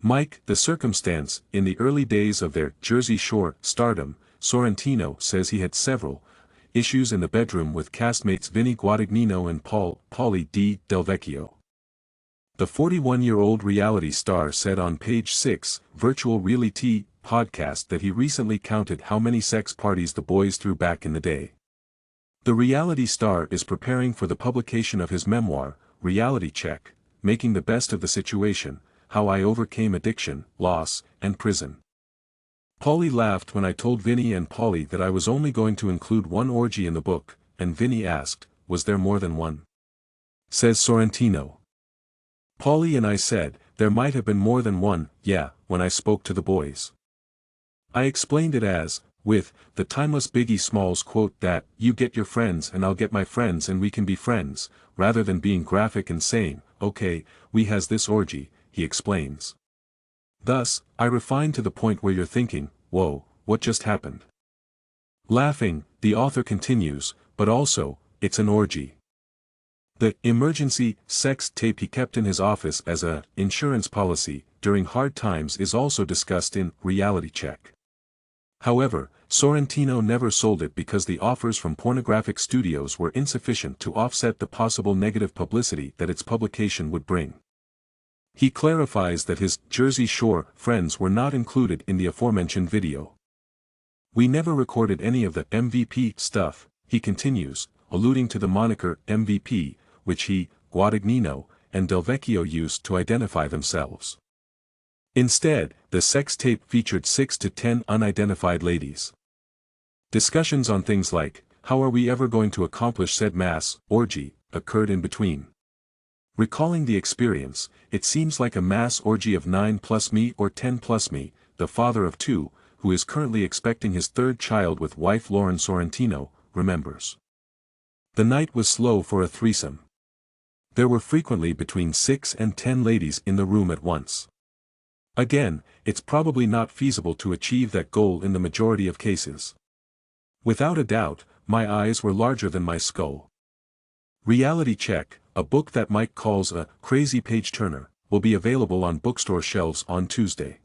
Mike, the circumstance, in the early days of their Jersey Shore stardom, Sorrentino says he had several issues in the bedroom with castmates Vinny Guadagnino and Paul, Pauly D, DelVecchio. The 41-year-old reality star said on page 6, virtual Reali-Tea podcast that he recently counted how many sex parties the boys threw back in the day. The reality star is preparing for the publication of his memoir, Reality Check, Making the Best of the Situation, How I Overcame Addiction, Loss, and Prison. Pauly laughed when I told Vinny and Pauly that I was only going to include one orgy in the book, and Vinny asked, was there more than one? Says Sorrentino. Pauly and I said, there might have been more than one, yeah, when I spoke to the boys. I explained it as, with, the timeless Biggie Smalls quote that, you get your friends and I'll get my friends and we can be friends, rather than being graphic and saying, okay, we has this orgy, he explains. Thus, I refined to the point where you're thinking, whoa, what just happened? Laughing, the author continues, but also, it's an orgy. The emergency sex tape he kept in his office as a insurance policy during hard times is also discussed in Reality Check. However, Sorrentino never sold it because the offers from pornographic studios were insufficient to offset the possible negative publicity that its publication would bring. He clarifies that his Jersey Shore friends were not included in the aforementioned video. We never recorded any of the MVP stuff, he continues, alluding to the moniker MVP, which he, Guadagnino, and DelVecchio used to identify themselves. Instead, the sex tape featured 6 to 10 unidentified ladies. Discussions on things like, how are we ever going to accomplish said mass orgy, occurred in between. Recalling the experience, it seems like a mass orgy of 9 plus me or 10 plus me, the father of 2, who is currently expecting his 3rd child with wife Lauren Sorrentino, remembers. The night was slow for a threesome. There were frequently between 6 and 10 ladies in the room at once. Again, it's probably not feasible to achieve that goal in the majority of cases. Without a doubt, my eyes were larger than my skull. Reality Check, a book that Mike calls a crazy page-turner, will be available on bookstore shelves on Tuesday.